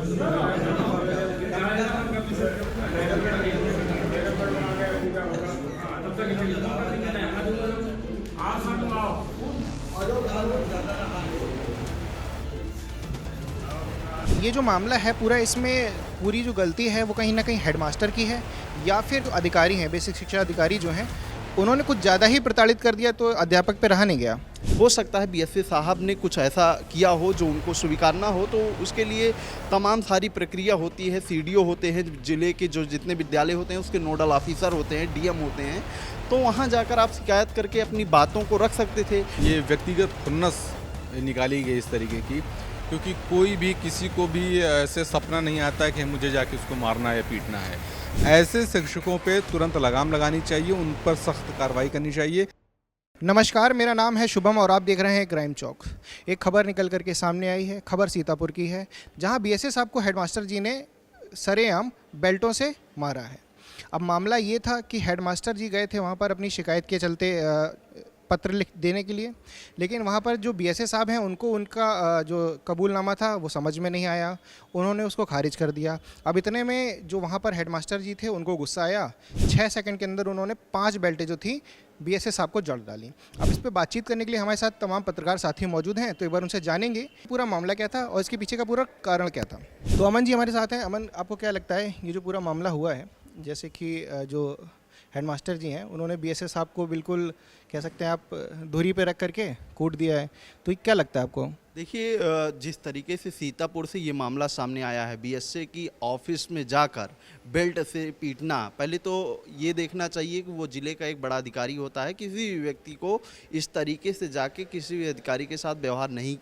ये जो मामला है पूरा, इसमें पूरी जो गलती है वो कहीं न कहीं हेडमास्टर की है या फिर जो अधिकारी हैं, बेसिक शिक्षा अधिकारी जो हैं, उन्होंने कुछ ज़्यादा ही प्रताड़ित कर दिया तो अध्यापक पे रहा नहीं गया। हो सकता है बीएसए साहब ने कुछ ऐसा किया हो जो उनको स्वीकारना हो, तो उसके लिए तमाम सारी प्रक्रिया होती है। सीडीओ होते हैं, ज़िले के जो जितने विद्यालय होते हैं उसके नोडल ऑफिसर होते हैं, डीएम होते हैं, तो वहाँ जाकर आप शिकायत करके अपनी बातों को रख सकते थे। ये व्यक्तिगत खुन्नस निकाली गई इस तरीके की, क्योंकि कोई भी किसी को भी ऐसे सपना नहीं आता है कि मुझे जाके उसको मारना है या पीटना है। ऐसे शिक्षकों पे तुरंत लगाम लगानी चाहिए, उन पर सख्त कार्रवाई करनी चाहिए। नमस्कार, मेरा नाम है शुभम और आप देख रहे हैं क्राइम चौक। एक खबर निकल कर के सामने आई है। खबर सीतापुर की है, जहां बीएसए साहब को हेडमास्टर जी ने सरेआम बेल्टों से मारा है। अब मामला ये था कि हेडमास्टर जी गए थे वहां पर अपनी शिकायत के चलते पत्र लिख देने के लिए, लेकिन वहाँ पर जो बीएसए साहब हैं उनको उनका जो कबूलनामा था वो समझ में नहीं आया, उन्होंने उसको खारिज कर दिया। अब इतने में जो वहाँ पर हेडमास्टर जी थे उनको गुस्सा आया, 6 सेकंड के अंदर उन्होंने 5 बेल्टें जो थी बीएसए साहब को जड़ डाली। अब इस पर बातचीत करने के लिए हमारे साथ तमाम पत्रकार साथी मौजूद हैं, तो एक बार उनसे जानेंगे पूरा मामला क्या था और इसके पीछे का पूरा कारण क्या था। तो अमन जी हमारे साथ हैं। अमन, आपको क्या लगता है ये जो पूरा मामला हुआ है, जैसे कि जो हेडमास्टर जी हैं उन्होंने बीएसए साहब को बिल्कुल कह सकते हैं आप दूरी पे रख करके कूट दिया है, तो ये क्या लगता है आपको? देखिए, जिस तरीके से सीतापुर से ये मामला सामने आया है, बीएसए की ऑफिस में जाकर बेल्ट से पीटना, पहले तो ये देखना चाहिए कि वो ज़िले का एक बड़ा अधिकारी होता है। किसी भी व्यक्ति को इस तरीके से जाके किसी भी अधिकारी के साथ व्यवहार नहीं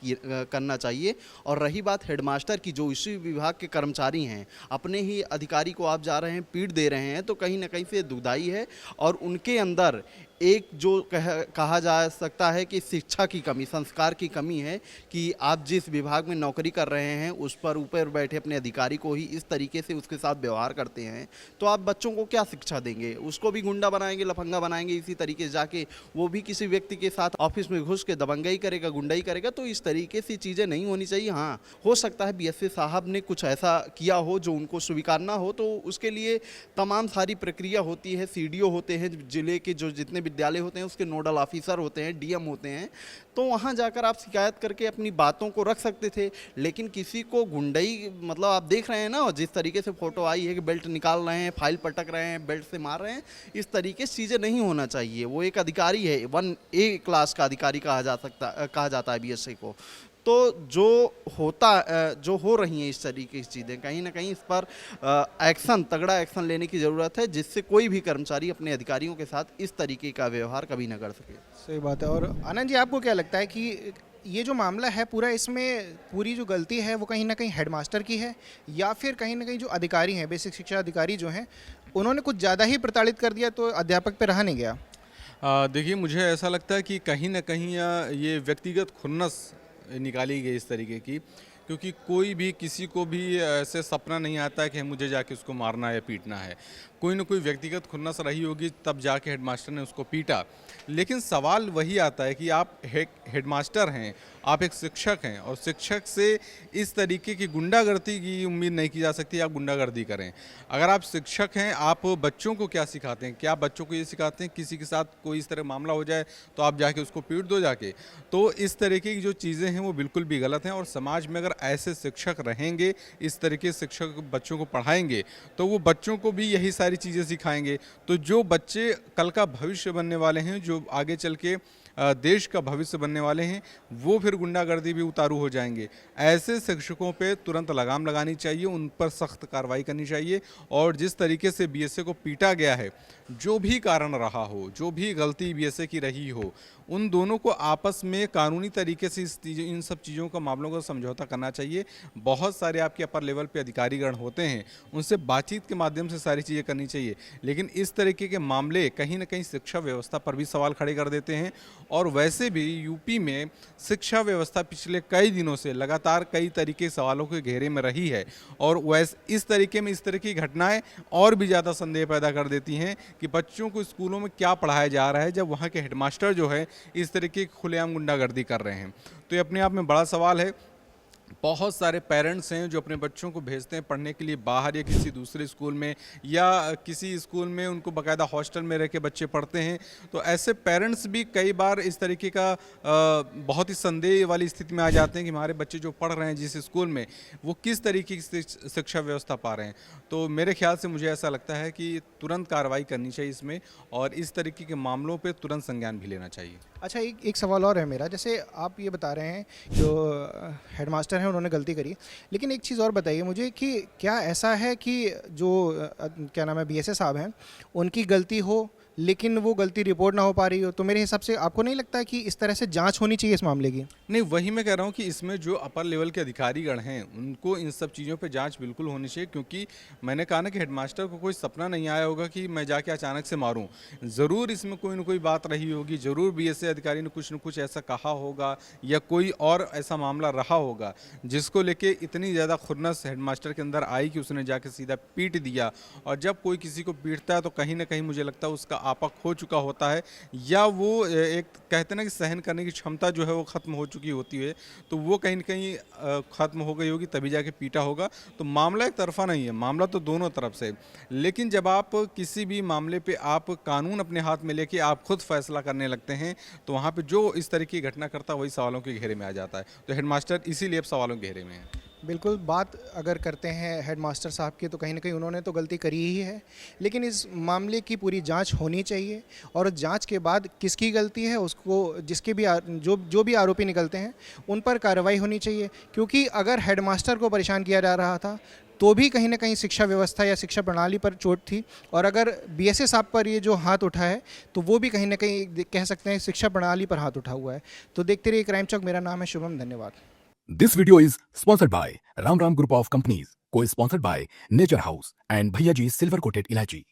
करना चाहिए। और रही बात हेडमास्टर की, जो इसी विभाग के कर्मचारी हैं, अपने ही अधिकारी को आप जा रहे हैं पीट दे रहे हैं, तो कहीं ना कहीं से दुखदाई है। और उनके अंदर एक जो कहा जा सकता है कि शिक्षा की कमी, संस्कार की कमी है कि आप जिस विभाग में नौकरी कर रहे हैं उस पर ऊपर बैठे अपने अधिकारी को ही इस तरीके से उसके साथ व्यवहार करते हैं, तो आप बच्चों को क्या शिक्षा देंगे? उसको भी गुंडा बनाएंगे, लफंगा बनाएंगे। इसी तरीके से जाके वो भी किसी व्यक्ति के साथ ऑफिस में घुस के दबंगाई करेगा, गुंडाई करेगा, तो इस तरीके से चीज़ें नहीं होनी चाहिए। हाँ, हो सकता है बीएसए साहब ने कुछ ऐसा किया हो जो उनको स्वीकारना हो, तो उसके लिए तमाम सारी प्रक्रिया होती है। सीडीओ होते हैं, ज़िले के जो जितने विद्यालय होते हैं उसके नोडल ऑफिसर होते हैं, डीएम होते हैं, तो वहाँ जाकर आप शिकायत करके अपनी बातों को रख सकते थे। लेकिन किसी को गुंडई, मतलब आप देख रहे हैं ना जिस तरीके से फोटो आई है कि बेल्ट निकाल रहे हैं, फाइल पटक रहे हैं, बेल्ट से मार रहे हैं, इस तरीके से चीज़ें नहीं होना चाहिए। वो एक अधिकारी है, 1A क्लास का अधिकारी कहा जाता है बीएसए को। तो जो हो रही हैं इस तरीके की चीज़ें, कहीं ना कहीं इस पर तगड़ा एक्शन लेने की ज़रूरत है, जिससे कोई भी कर्मचारी अपने अधिकारियों के साथ इस तरीके का व्यवहार कभी ना कर सके। सही बात है। और आनंद जी, आपको क्या लगता है कि ये जो मामला है पूरा, इसमें पूरी जो गलती है वो कहीं ना कहीं हेडमास्टर की है या फिर कहीं ना कहीं जो अधिकारी हैं, बेसिक शिक्षा अधिकारी जो हैं, उन्होंने कुछ ज़्यादा ही प्रताड़ित कर दिया तो अध्यापक पे रहा नहीं गया? देखिए, मुझे ऐसा लगता है कि कहीं ना कहीं ये व्यक्तिगत खुन्नस निकाली गई इस तरीके की, क्योंकि कोई भी किसी को भी ऐसे सपना नहीं आता है कि मुझे जाके उसको मारना है या पीटना है। कोई ना कोई व्यक्तिगत खुन्नस रही होगी, तब जाके हेडमास्टर ने उसको पीटा। लेकिन सवाल वही आता है कि आप हेडमास्टर हैं, आप एक शिक्षक हैं, और शिक्षक से इस तरीके की गुंडागर्दी की उम्मीद नहीं की जा सकती आप गुंडागर्दी करें। अगर आप शिक्षक हैं, आप बच्चों को क्या सिखाते हैं? क्या आप बच्चों को ये सिखाते हैं किसी के साथ कोई इस तरह मामला हो जाए तो आप जाके उसको पीट दो जाके? तो इस तरीके की जो चीज़ें हैं वो बिल्कुल भी गलत हैं। और समाज में अगर ऐसे शिक्षक रहेंगे, इस तरीके से शिक्षक बच्चों को पढ़ाएंगे, तो वो बच्चों को भी यही सारी चीज़ें सिखाएंगे। तो जो बच्चे कल का भविष्य बनने वाले हैं, जो आगे चल के देश का भविष्य बनने वाले हैं, वो फिर गुंडागर्दी भी उतारू हो जाएंगे। ऐसे शिक्षकों पे तुरंत लगाम लगानी चाहिए, उन पर सख्त कार्रवाई करनी चाहिए। और जिस तरीके से बीएसए को पीटा गया है, जो भी कारण रहा हो, जो भी गलती बीएसए की रही हो, उन दोनों को आपस में कानूनी तरीके से इन सब चीज़ों का, मामलों का समझौता करना चाहिए। बहुत सारे आपके अपर लेवल पे अधिकारीगण होते हैं, उनसे बातचीत के माध्यम से सारी चीज़ें करनी चाहिए। लेकिन इस तरीके के मामले कहीं ना कहीं शिक्षा व्यवस्था पर भी सवाल खड़े कर देते हैं। और वैसे भी यूपी में शिक्षा व्यवस्था पिछले कई दिनों से लगातार कई तरीके सवालों के घेरे में रही है। और वैसे इस तरीके में इस तरह की घटनाएं और भी ज़्यादा संदेह पैदा कर देती हैं कि बच्चों को स्कूलों में क्या पढ़ाया जा रहा है, जब वहाँ के हेडमास्टर जो है इस तरीके की खुलेआम गुंडागर्दी कर रहे हैं। तो ये अपने आप में बड़ा सवाल है। बहुत सारे पेरेंट्स हैं जो अपने बच्चों को भेजते हैं पढ़ने के लिए बाहर या किसी दूसरे स्कूल में, या किसी स्कूल में उनको बाकायदा हॉस्टल में रह के बच्चे पढ़ते हैं। तो ऐसे पेरेंट्स भी कई बार इस तरीके का बहुत ही संदेह वाली स्थिति में आ जाते हैं कि हमारे बच्चे जो पढ़ रहे हैं जिस स्कूल में, वो किस तरीके की शिक्षा व्यवस्था पा रहे हैं। तो मेरे ख्याल से मुझे ऐसा लगता है कि तुरंत कार्रवाई करनी चाहिए इसमें, और इस तरीके के मामलों पर तुरंत संज्ञान भी लेना चाहिए। अच्छा, एक सवाल और है मेरा। जैसे आप ये बता रहे हैं जो हेडमास्टर हैं उन्होंने गलती करी, लेकिन एक चीज़ और बताइए मुझे कि क्या ऐसा है कि जो क्या नाम है बीएसए साहब हैं, उनकी गलती हो लेकिन वो गलती रिपोर्ट ना हो पा रही हो, तो मेरे हिसाब से आपको नहीं लगता कि इस तरह से जांच होनी चाहिए इस मामले की? नहीं, वही मैं कह रहा हूँ कि इसमें जो अपर लेवल के अधिकारीगण हैं उनको इन सब चीज़ों पे जांच बिल्कुल होनी चाहिए, क्योंकि मैंने कहा ना कि हेडमास्टर को कोई सपना नहीं आया होगा कि मैं जाके अचानक से मारूं। ज़रूर इसमें कोई ना कोई बात रही होगी, ज़रूर बीएसए अधिकारी ने कुछ न कुछ ऐसा कहा होगा या कोई और ऐसा मामला रहा होगा जिसको लेके इतनी ज़्यादा खुन्नस हेडमास्टर के अंदर आई कि उसने जाके सीधा पीट दिया। और जब कोई किसी को पीटता है तो कहीं ना कहीं मुझे लगता है उसका आपा खो चुका होता है, या वो एक कहते हैं ना कि सहन करने की क्षमता जो है वो ख़त्म हो चुकी होती है, तो वो कहीं ना कहीं ख़त्म हो गई होगी तभी जाके पीटा होगा। तो मामला एक तरफा नहीं है, मामला तो दोनों तरफ से। लेकिन जब आप किसी भी मामले पे आप कानून अपने हाथ में लेके आप खुद फैसला करने लगते हैं, तो वहाँ पे जो इस तरह की घटना करता है वही सवालों के घेरे में आ जाता है। तो हेडमास्टर इसीलिए अब सवालों के घेरे में है। बिल्कुल, बात अगर करते हैं हेडमास्टर साहब की तो कहीं ना कहीं उन्होंने तो गलती करी ही है, लेकिन इस मामले की पूरी जांच होनी चाहिए, और जांच के बाद किसकी गलती है उसको जिसके भी जो भी आरोपी निकलते हैं उन पर कार्रवाई होनी चाहिए। क्योंकि अगर हेडमास्टर को परेशान किया जा रहा था तो भी कहीं ना कहीं शिक्षा व्यवस्था या शिक्षा प्रणाली पर चोट थी, और अगर बीएसए साहब पर ये जो हाथ उठा है तो वो भी कहीं ना कहीं कह सकते हैं शिक्षा प्रणाली पर हाथ उठा हुआ है। तो देखते रहिए क्राइम चौक। मेरा नाम है शुभम, धन्यवाद। This video is sponsored by Ram Ram Group of Companies, co-sponsored by Nature House and Bhaiya Ji Silver Coated Ilachi.